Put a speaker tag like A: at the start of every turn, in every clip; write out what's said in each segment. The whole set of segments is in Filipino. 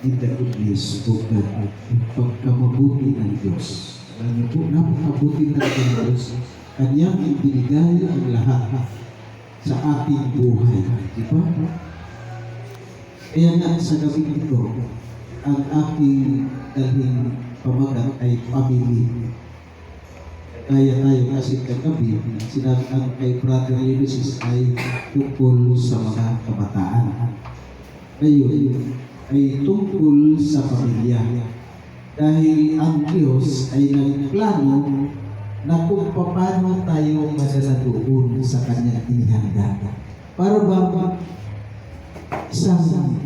A: in the goodness of God, pagkamabuti ng Diyos. Alam niyo po, napakabuti ng Diyos. Kanyang ibinigay ang lahat sa ating buhay. Di ba? Kaya nga sa gabi ito, ang aking dalhin pamagat ay family. Kaya tayo kasi kagabi, sinabi ang kay Brother Ulysses ay tungkol sa mga kabataan. Ngayon ay tungkol sa pamilya. Dahil ang Diyos ay nagplano na kung paano tayo madala doon sa kanyang inihanda. Para ba isang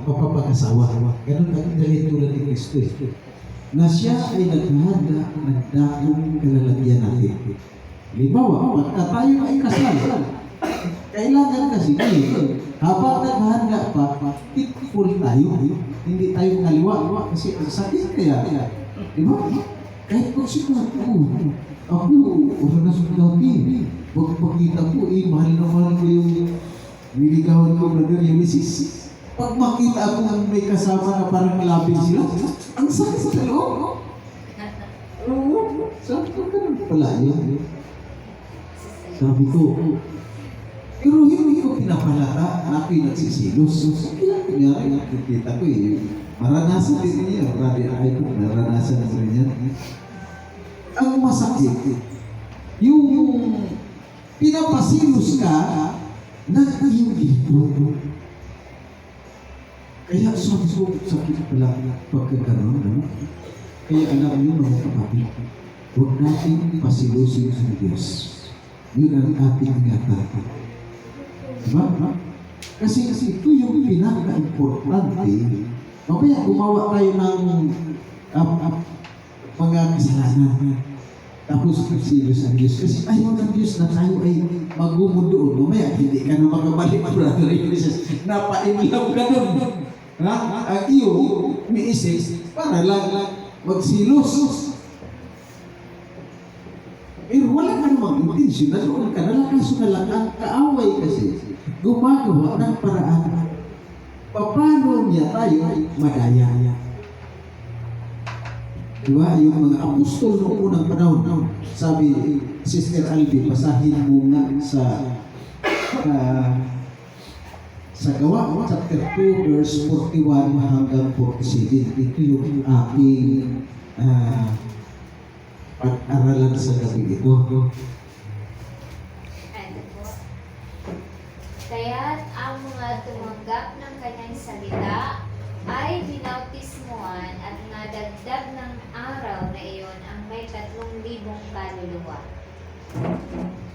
A: mapapakasawa. Ganun ang dahil tulad ni Kristo na siya ay naghahanda ng dakong kalalagyan natin. Halimbawa, pagka tayo ay kasal, kailangan kasi habang naghahanda pa, thankful tayo. Hindi tayo ngaliwa kasi sakit kaya. Di ba? Kahit kung siya ako, wala na sa dati. Pagpakita ko, mahal na mahal ko yung niligawan ko, Brother Ulysses. Pag makita ako ng may kasama na parang malapit sila, ang sakit sa loob. Oo, sabi ko, ganun pala yan. Sabi ko, pero hindi ko pinapalata na ako'y nagsisilos. Kaya nakikita ko maranasan din niya. Ay ko, maranasan na rin yan. Ang masakit, yung pinapasilos ka na iyong ito. Kaya sakit pala pagkaganon. Kaya alam niyo mga kapatid, huwag natin pasilusin sa Diyos. Yun ang ating ingatan. Diba? Kasi ito yung pinaka-importante. Mamaya gumawa tayo ng mga kasalanan. Tapos pasilos ang Diyos. Kasi ayaw ng Diyos na tayo ay magumod doon. Mamaya hindi ka na magabalik, Brother Ulysses. Napainlaw ka doon. Ang iyo, umiisip, para lang magsilos. Pero wala ka namang intensyon na doon ka na lang. Kaso na lang ang kaaway kasi gumagawa ng paraan. Paano niya tayo madaya? Diba? Yung mga apostol noong unang panahon, sabi, Sister Albi, basahin mo nga sa Gawa, chapter 2, verse 41 hanggang 47. Ito yung aking pag-aralan sa gabi ito.
B: Kaya't ang mga tumanggap ng kanyang salita ay binautismuhan at nadagdag ng araw na iyon ang may 3,000 kaluluwa.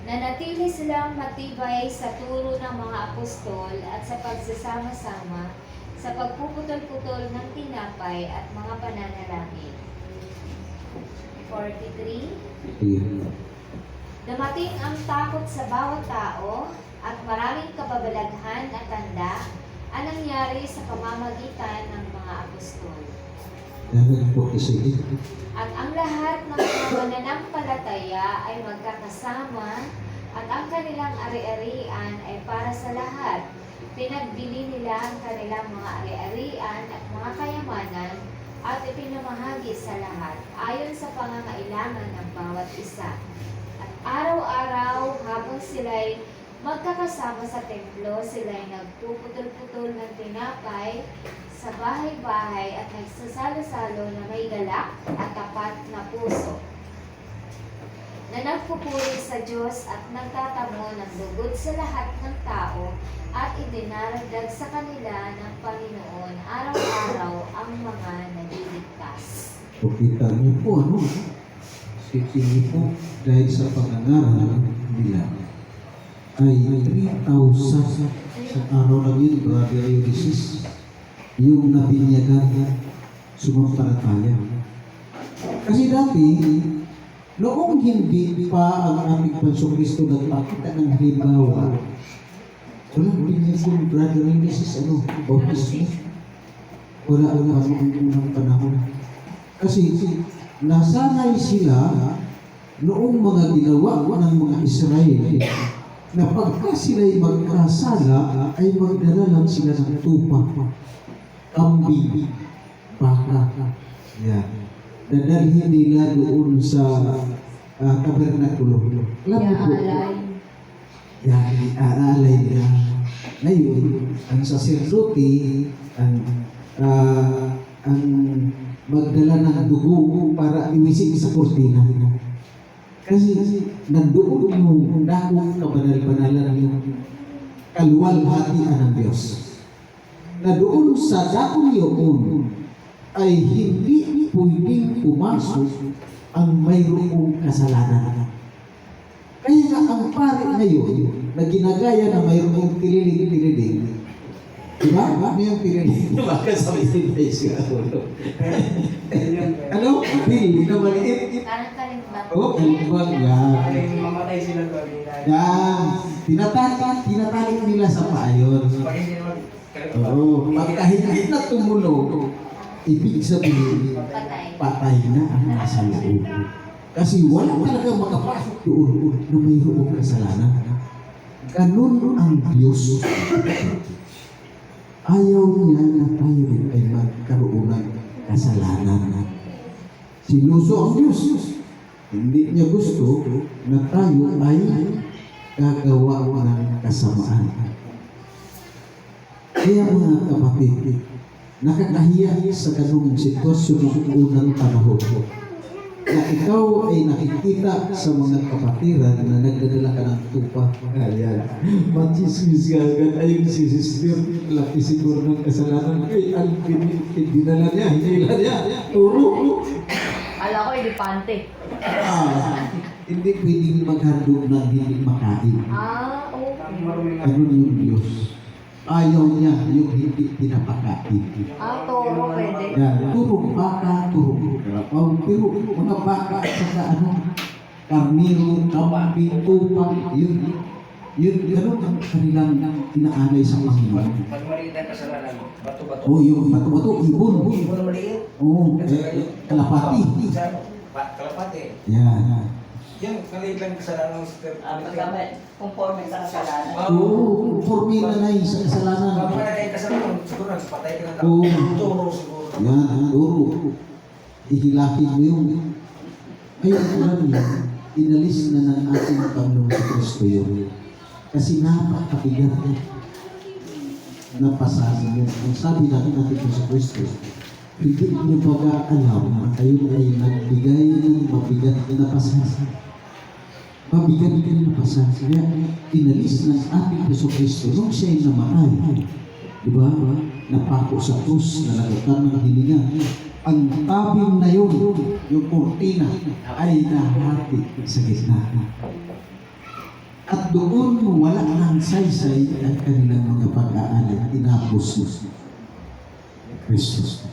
B: Nanatili silang matibay sa turo ng mga apostol at sa pagsasama-sama sa pagpuputol-putol ng tinapay at mga pananalangin. 43. Dumating ang takot sa bawat tao at maraming kababalaghan at tanda ang nangyari sa pamamagitan ng mga apostol. At ang lahat ng mga mananampalataya ay magkakasama at ang kanilang ari-arian ay para sa lahat. Pinagbili nila ang kanilang mga ari-arian at mga kayamanan at ipinamahagi sa lahat ayon sa pangangailangan ng bawat isa. At araw-araw habang sila'y magkakasama sa templo, sila'y nagpuputol-putol ng tinapay sa bahay-bahay at nagsasalo-salo na may galak at tapat na puso, na nagpupuri sa Diyos at nagtatamo ng lugod sa lahat ng tao at idinaragdag sa kanila ng Panginoon araw-araw ang mga naliligtas.
A: O kita niyo po, Sipsili po, dahil sa pangangaral nila, ay 3,000 sa araw na yun, Brother Ulysses, yung nabinyagan sumampalataya. Kasi dati, noong hindi pa ang aming Pansong Kristo nagpakita ng halimbawa, walang binyagan Brother Ulysses, bautismo. Wala ang unang panahon. Kasi nasanay sila noong mga ginawa ng mga Israel na pagka sila'y magkasala ay magdala lang sila ng tupa. kambing, baka. Yan. Dadalhin nila doon sa tabernakulo. Alam mo po, yan, aalay nila. Ngayon, ang saserdote, ang magdala ng dugo para iwisig sa kortina. Kasi nandoon yung dakong kabanal-banalan yung kaluwalhatian ng Diyos. Na doon sa dakong yun ay hindi pwedeng pumasok ang mayroong kasalanan. Kaya nga ang pare ngayon na ginagaya na mayroong tililing-tililing. Diba? Ano yung tililing? Baka sabihin na siya. Ano? Pili na maliit.
B: Parang kalimbang.
A: Oo, kalimbang yan.
C: Mamatay sila kanina.
A: Yan. Tinatalik nila sa paayon.
C: Pag hindi naman kalimbang.
A: Oo. Pagkahigit na tumunog, ibig sabihin, patay na ang nasa loob. Kasi wala talaga makapasok doon na mayroong kasalanan. Ganun ang Diyos. Ayaw niya na tayo rin ay magkaroon ng kasalanan. Sinuso ang Diyos. Hindi niya gusto na tayo ay gagawa ng kasamaan. Kaya mga kapatid, nakakahiya sa ganung sitwasyon ng unang panahon na ikaw ay nakikita sa mga kapatiran na nagdadala ka ng tupa. Ayan. Machismis ka agad. Ayun si sister, laki siguro ng kasalanan. Ay, ang dinala niya, hinila niya. Turo.
D: Ala ko, elepante.
A: Hindi pwedeng maghandog ng hindi makain.
D: Okay.
A: Ganun yung Diyos. Ayaw niya yung hindi pinapakain.
D: Toro, pwede.
A: Yan, turong baka, turong karapaw, pero mga baka at saka karniro, kambing, tupang, yun, ganun ang kanilang inaanay sa Panginoon.
C: Pag maliit ang kasalanan, bato-bato.
A: Oh, yung bato-bato, ibon.
C: Ibon na maliit.
A: Oh, kalapati.
C: Kalapati.
A: Yan.
C: Yan, maliit lang kasalanan ng sister.
D: Conforme sa kasalanan.
A: Oo, formula na yun sa kasalanan.
C: Kapag na kayo kasalanan, siguro patay ka ng tao.
A: Oo.
C: Turo siguro.
A: Yan, turo. Ihilakin mo yung ayun ko lang yan, inalis na ng ating Panginoon sa Kristo yun. Kasi napakabigat na pasasan yun. Ang sabi natin sa Kristo, hindi niyo baga alam na kayo ay nagbigay ng mabigat na pasasan. Mabigat na pasasan. Kaya inalis ng ating Kristo nung siya'y namatay. Diba? Napako sa krus, nalagatan ng hininga. Ang tabing na yun, yung kortina, ay nahati sa gitna. At doon wala ng saysay ang kanilang mga pag-aalay, tinapos ni Kristus.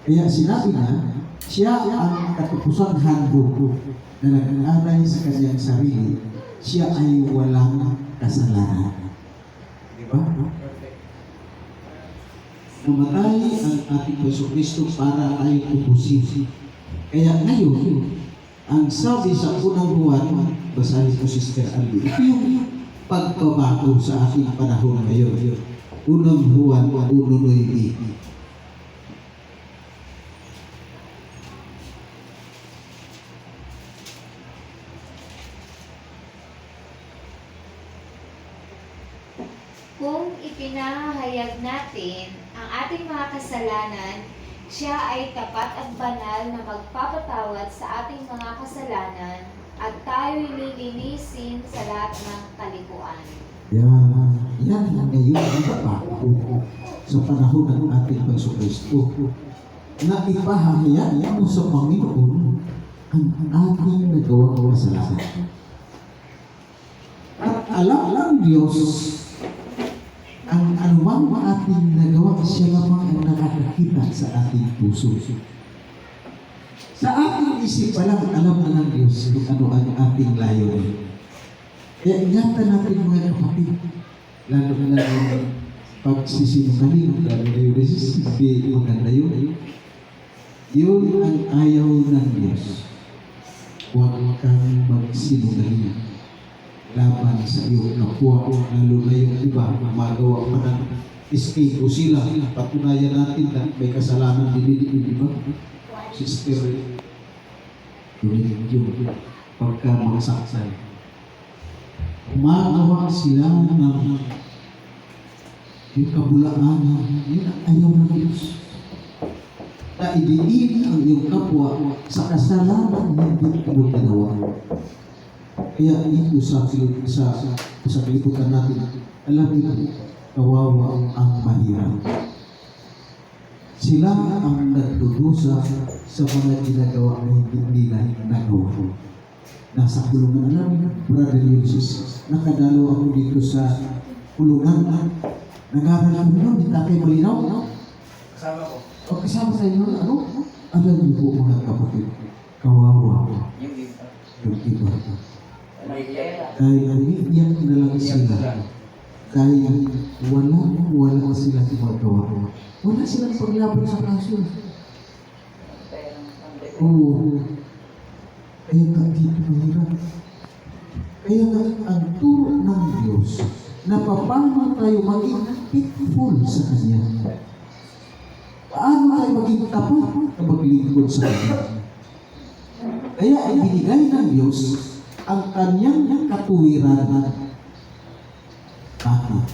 A: Kaya sinabi na, siya ang katapusang handog na nag-aalay sa kanyang sarili, siya ay walang kasalanan. Diba? Namatay ang ating Yesu Kristo para tayo tubusin. Kaya ngayon, ang sabi sa unang buwan, basahin ko Sister Albi, ito yung pagbabago sa ating panahon ngayon. Unang buwan, 1:9.
B: Kung ipinahayag natin ang ating mga kasalanan, siya ay tapat at banal na magpapatawad sa ating mga kasalanan at tayo'y lilinisin sa lahat ng kalikuan.
A: Yan ang ngayon ang pagbabago sa panahon ng ating Panginoon na ipahayag mo sa Panginoon ang ating nagawang kasalanan. At alam Diyos ang anumang ating nagawa, siya lamang ang nakakakita sa ating puso. Sa ating isip pa lang, alam na ng Diyos kung ano ang ating layunin. Kaya ingatan natin mga kapatid, lalo na yung pagsisinungaling, lalo na yung hindi maganda yun. Yun ang ayaw ng Diyos. Huwag kang magsinungaling laban sa iyong kapwa, lalo na yung iba, magawa pa ng escape o sila. Patunayan natin na may kasalanan din, di ba? Sister, yun, pagka mga saksay. Umagawa sila ng yung kabulaan, yun ang ayaw ng Diyos. Na idiin ang iyong kapwa sa kasalanan hindi mo ginawa. Kaya ito sa kalibutan natin, alam niyo, kawawa ang mahirap. Sila ang nagdudusa sa mga ginagawa na hindi nila nagawa. Nasa kulungan namin, Brother Ulysses, nakadalo ako dito sa kulungan. Nag-aaral ako nun, hindi tayo malinaw.
C: Kasama ko.
A: O kasama sa inyo, ano? Alam niyo po mga kapatid, kawawa
C: Yung iba.
A: yung iba.
C: Nahihiya.
A: Dahil umiiyak na lang sila. Dahil wala sila ginagawa. Wala silang paglaban sa kaso. Oo. Kaya nga dito mahirap. Kaya nga ang turo ng Diyos na paano tayo maging faithful sa Kanya. Paano tayo maging tapat na maglingkod sa Kanya. Kaya ibinigay ng Diyos ang Kanyang katuwiran. Bakit?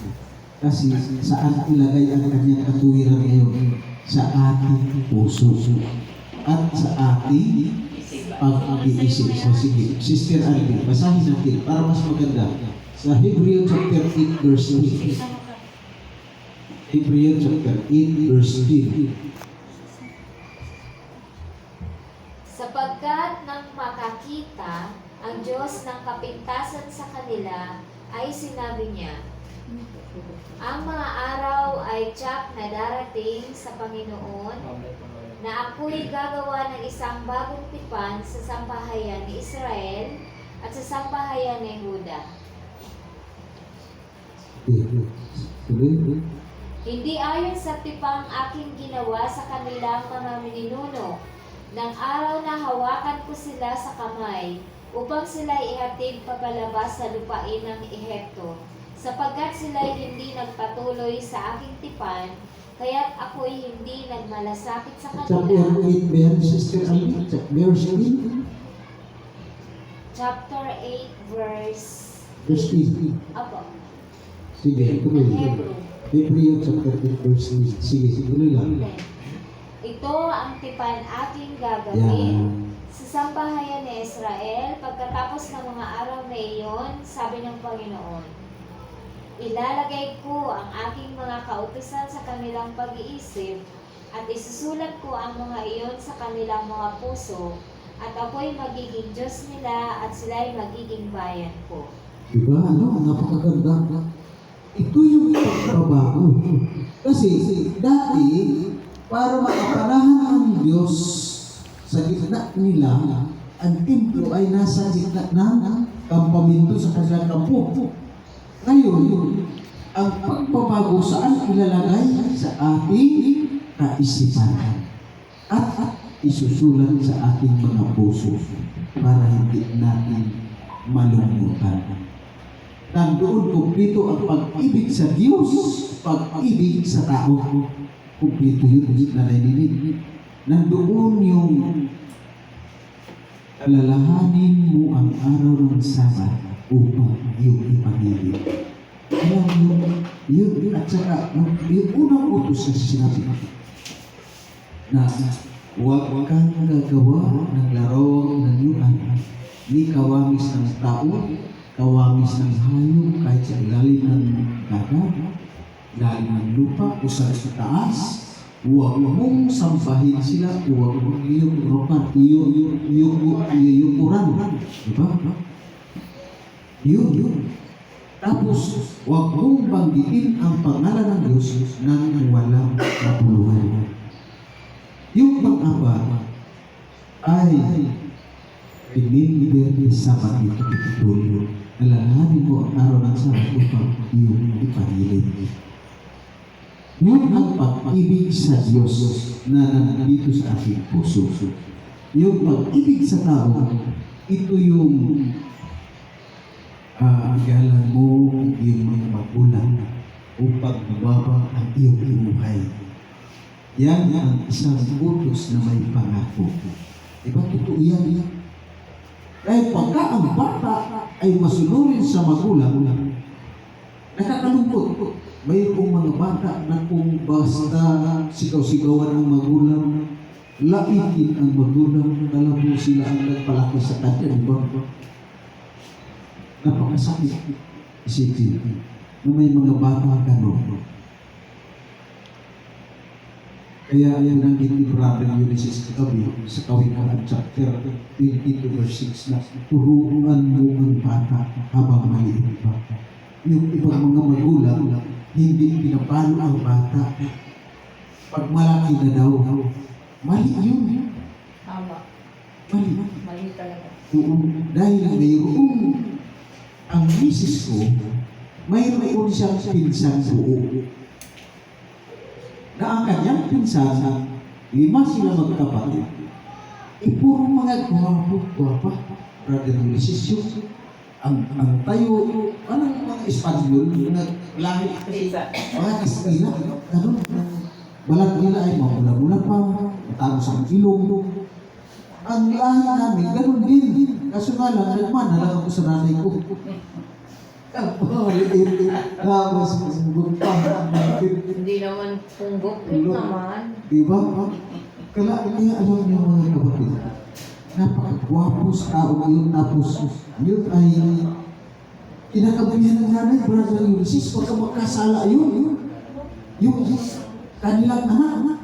A: Kasi saan ilagay ang Kanyang katuwiran ngayon? Sa ating puso at sa ating pag-iisip. So sige, Sister Alvin, basahin natin para mas maganda. Sa Hebrew chapter 8 verse 8. Hebrew chapter 8 verse 8.
B: Sapagkat nang makakita ang Diyos ng kapintasan sa kanila, ay sinabi niya, ang mga araw ay tiyak na darating sa Panginoon na ako'y gagawa ng isang bagong tipan sa sambahayan ni Israel at sa sambahayan ni Juda. Hindi ayon sa tipang aking ginawa sa kanilang mga mininuno, ng araw na hawakan ko sila sa kamay, upang sila ihatid papalabas sa lupain ng Ehipto, sapagkat sila'y hindi nagpatuloy sa aking tipan, kaya't ako'y hindi nagmalasakit sa
A: Chapter
B: kanila.
A: 8 ba yan, Sister Alvin? Verse 8?
B: Chapter 8, verse...
A: Verse 8.
B: Apo,
A: Sige, tuloy.
B: Hebrew.
A: Hebrew chapter 8 verse 8. Sige, tuloy lang.
B: Ito ang tipan aking gagawin
A: Yan.
B: sa sambahayan ni Israel pagkatapos ng mga araw na iyon, sabi ng Panginoon. Ilalagay ko ang aking mga kautusan sa kanilang pag-iisip at isusulat ko ang mga iyon sa kanilang mga puso at ako'y magiging Diyos nila at sila'y magiging bayan ko.
A: Diba? Ano? Napakaganda. Ito yung pagbabago. Kasi dati, para makapanahan ang Diyos sa gitna nila, ang templo ay nasa gitna ng kampamento sa kanilang kampo. Ngayon, ang pagbabago saan ilalagay sa ating kaisipan at isusulat sa ating mga puso para hindi natin malungkutan. Nandoon kumplito ang pag-ibig sa Diyos, pag-ibig sa tao. Kumplito yun, hindi na naninig. Nandoon yung alalahanin mo ang araw ng Sabat upang iyong ipamili. Alam mo, yun, at saka, yung unang utos na sinabi na huwag kang gagawa ng laro ng yuan, ni kawamis ng tao, kawamis ng hayop, kahit sa ilalim ng dagat, ilalim ng lupa, o sa taas, huwag mong sampahin sila, huwag mong iyong rokan, iyong uran. Diba? Yun. Tapos, huwag mong banggitin ang pangalan ng Diyos nang walang kapuluhan. Yung pang-apat ay pinibigyan sa pag-itutuloy. Alalahanin mo ang araw ng Sabat upang iyong ipanilin. Yun ang pag-ibig sa Diyos na nandito sa ating puso. Yung pag-ibig sa tao, ito yung galang mo, yung mga magulang. upang mababa ang iyong buhay. Yan ang isang utos na may pangako. Diba totoo yan? Dahil pagka ang bata ay masunurin sa magulang, nakakalungkot. Mayroong mga bata na kung basta sigaw-sigawan ang magulang, laitin ang magulang, alam mo sila ang nagpalaki sa kanya, di ba? Napakasakit isipin na may mga bata gano'n. Kaya yan ang ni Brother Ulysses kagabi sa Kawikaan chapter 22 verse 6 na turuan mo ang bata habang maliit pa. Yung ibang mga magulang hindi pinapalo ang bata. Pag malaki na daw, mali yun.
D: Tama.
A: Mali.
D: Mali talaga.
A: Oo, dahil mayroong ang misis ko, mayroon siyang pinsan buo. Na ang kanyang pinsan, 5 sila magkapatid. Puro mga gwapa. Brother Ulysses yun. Ang tayo, anong mga Espanyol, mga lahi kasi, mga Kastila, ganun. Balat nila ay mamula-mula pa, matamos ang ilong. Ang lahi namin, ganun din. Kaso nga lang, nagmana lang ako sa nanay ko. Tapos,
D: Hindi naman punggok naman.
A: diba? Kaya alam niyo mga kapatid, napakagwapos tao yun, tapos yun ay kinakabayan ng nanay, Brother Ulysses, pagka magkasala yun. Yung kanilang anak,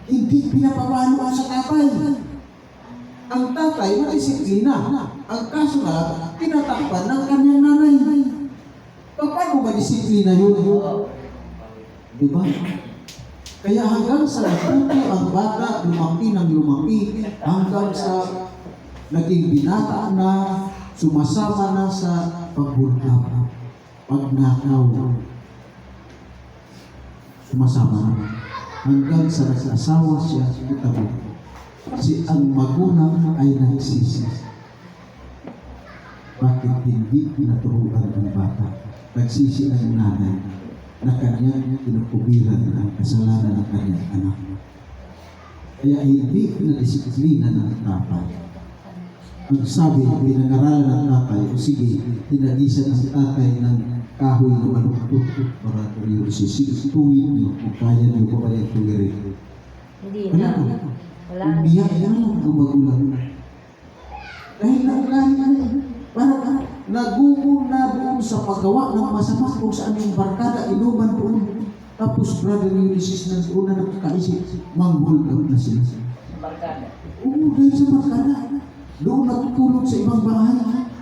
A: hindi pinapapalo sa tatay. Ang tatay, madisiplina. Ang kaso na, tinatakpan ng kanyang nanay. Paano madisiplina yun? Diba? Kaya hanggang sa natuto ang bata, lumaki ng lumaki, hanggang sa naging binata na, sumasama na sa pagbulkap, pagnakaw. Sumasama na. Hanggang sa nag-asawa siya, kita mo. Kasi ang magulang ay nagsisi. Bakit hindi pinaturuan ang bata? Nagsisi ang nanay na kanyang kinukubiran ang kasalanan ng kanyang anak. Kaya hindi pinadisiplina ng tatay. Ang sabi, pinangaralan ng tatay, o sige, tinagisan ng tatay ng kahoy na maluktot para tuloy sisituin niyo kung kaya niyo pa kaya tuwirin.
D: Hindi
A: Wala
D: na.
A: na.
D: Wala na.
A: Umiyak yan ang magulang. Dahil parang naguguna doon sa paggawa ng masama kung saan yung barkada, inuman doon. Tapos Brother Ulysses na una nakakaisip, manghul na sila.
C: Barkada.
A: Oo, dahil sa barkada. Doon natutulog sa ibang bahay.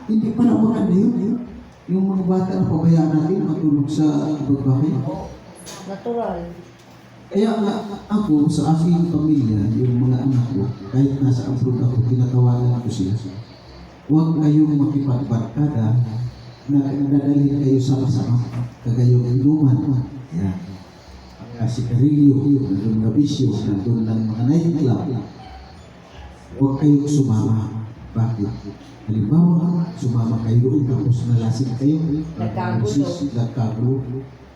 A: Hindi pala maganda yun. Yung mga bata na pabayaan natin, matulog sa ibang bahay.
D: Natural.
A: Kaya nga ako sa aking pamilya, yung mga anak ko, kahit nasa abroad ako, tinatawagan ko sila. Huwag kayong makipagbarkada na nadalhin kayo sama-sama, kagayong inuman. Yan. Kasi karilyo, nandun na bisyo, nandun lang mga nightclub. Huwag kayong sumama. Bakit? Halimbawa, sumama kayo doon, tapos nalasing kayo. Nagkagulo.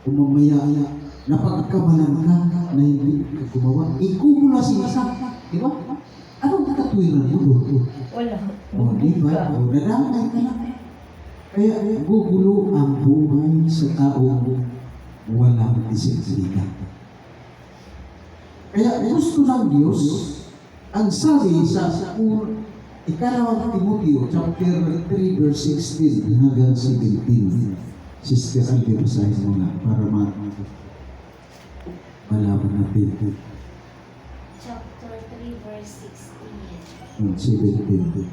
A: Kung mamaya, napagkamalan ka na hindi ka gumawa, ikumo siya. Di ba? Anong nakatwiran mo doon?
D: Wala.
A: O, di ba? O, nadamay ka lang. Kaya gugulo ang buhay sa taong walang disiplina. Kaya gusto ng Diyos, ang sabi sa ikalawang Timoteo, chapter 3, verse 16 hanggang 17. Sister Aldi, basahin mo na para malaman natin.
B: Chapter 3, verse 16.
A: 17.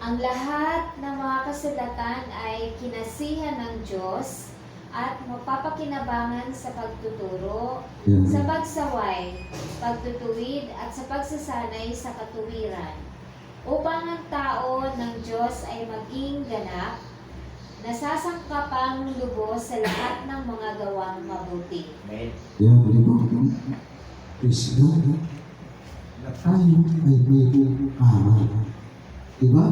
B: Ang lahat ng mga kasulatan ay kinasihan ng Diyos at mapapakinabangan sa pagtuturo,
A: Yan.
B: sa pagsaway, pagtutuwid at sa pagsasanay sa katuwiran, upang ang tao ng Diyos ay maging ganap, nasasangkapang lubos sa lahat ng mga gawang mabuti.
C: Amen.
A: Yan, di ba? Praise God. Na tayo ay mayroong aral. Diba?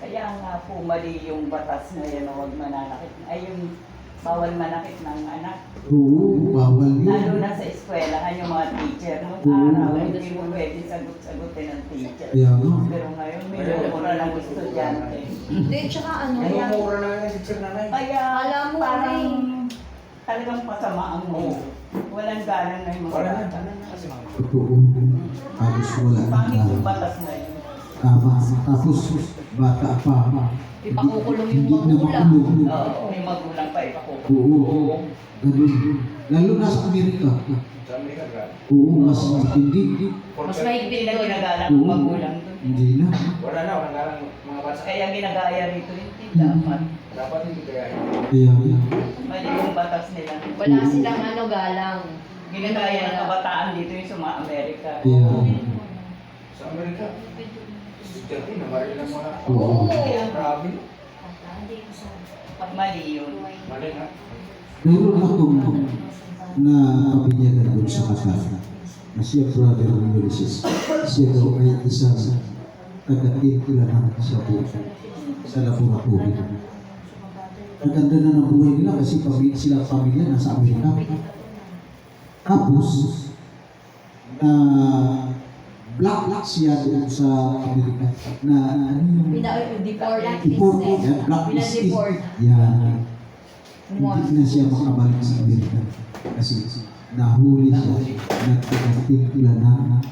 E: Kaya nga po mali yung batas na yan na huwag mananakit. Ay yung bawal manakit ng anak.
A: Oo, bawal
E: Lalo
A: yun.
E: na sa eskwelahan yung mga teacher. Noong
A: Oo.
E: araw, hindi mo pwede sagot-sagutin ng teacher.
A: Kaya nga.
E: Pero ngayon, minumura ng estudyante.
D: Hindi, tsaka ano,
C: Yung mura na yung teacher nanay.
E: Kaya
D: Alam mo,
E: parang talagang masama ang mo. Walang galang na yung mga
C: Wala na.
E: bata.
C: Kasi mga
A: Totoo. Halos wala na
E: Pangit yung
A: tao.
E: batas na yun.
A: Tama. Tapos, bata pa.
D: ipakukulong yung
A: Hindi na
D: magulang.
A: makulong.
E: Oo, may magulang pa ipakukulong.
A: Oo. Ganun. Lalo na sa Amerika.
C: sa Amerika, grabe.
A: Oo, mas matindi.
D: Mas
E: Hindi
D: mahigpit
E: na
D: doon.
E: ginagalang ng
A: Oo.
E: magulang doon.
A: Hindi na.
C: Wala na, walang galang mga bata.
E: Kaya ginagaya rito, hindi dapat.
C: Dapat hindi kaya.
A: Kaya,
E: Mali yung batas nila.
D: Wala silang ano, galang.
E: Ginagaya ng kabataan dito yung sa mga Amerika.
A: kaya,
C: Sa Amerika, estudyante, namaril ng mga...
A: Oo.
C: Grabe.
E: Mali yun.
C: Mali na.
A: meron akong na kabinyagan doon sa Qatar na siya brother Ulysses. Siya daw ay isang taga-tintulanan sa buhay, sa laboratory. Ang ganda na ng buhay nila kasi sila pamilya nasa Amerika. Tapos, black siya doon sa Amerika na ano yung
D: Pina-deport.
A: deport yan, blacklist.
D: Pina-deport.
A: Yan. Hindi na siya makabalik sa Amerika kasi nahuli siya na taga-tintulanan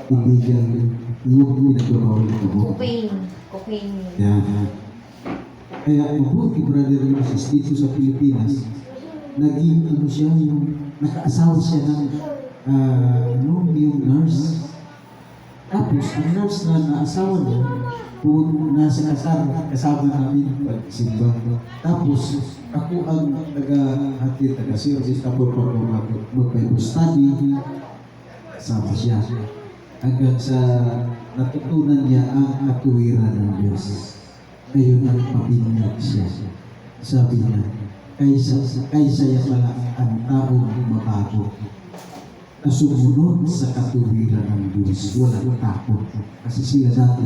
A: illegal yung pinagbabaw ng kabot.
D: Cocaine.
A: Yan. Kaya mabuti brother Moses dito sa Pilipinas, naging ano siya yung nakaasawa siya ng yung nurse. Tapos ang nurse na naasawa niya, kung nasa kasama namin pagsimba. Tapos ako ang taga-hatid, taga-service, tapos mag-Bible study, kasama siya. Hanggang sa natutunan niya ang katuwiran ng Diyos. Ngayon ang pabinyag siya. Sabi niya, kaysa yan pala ang taong mabago na sumunod sa katuwiran ng Diyos. Walang takot. Kasi sila dati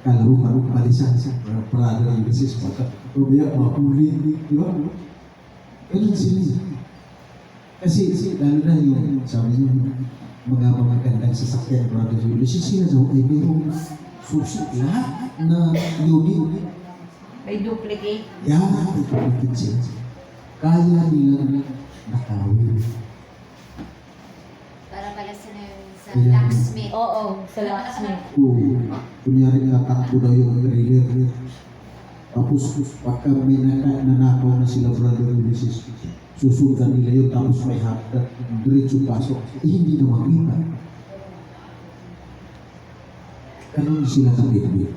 A: kalaro balisan sa brother and sister. Pabaya, mahuli. Di ba? Ganun sila. Kasi lalo na yung sabi niya, mga magandang sasakyan, brother Ulysses, sila daw ay mayroong susi lahat na unit.
D: May duplicate.
A: Yan, ipapikit sila. Kaya nilang nakawin.
B: Para pala sa sa
A: Ayan.
B: locksmith.
D: Oo, sa locksmith.
A: Oo. Kunyari nga, takbo daw yung trailer. Tapos, pagka may nanakaw na sila, brother Ulysses, susundan nila yun, tapos may hagdat, diretso pasok. Hindi na makita. Ganun sila kapitbit.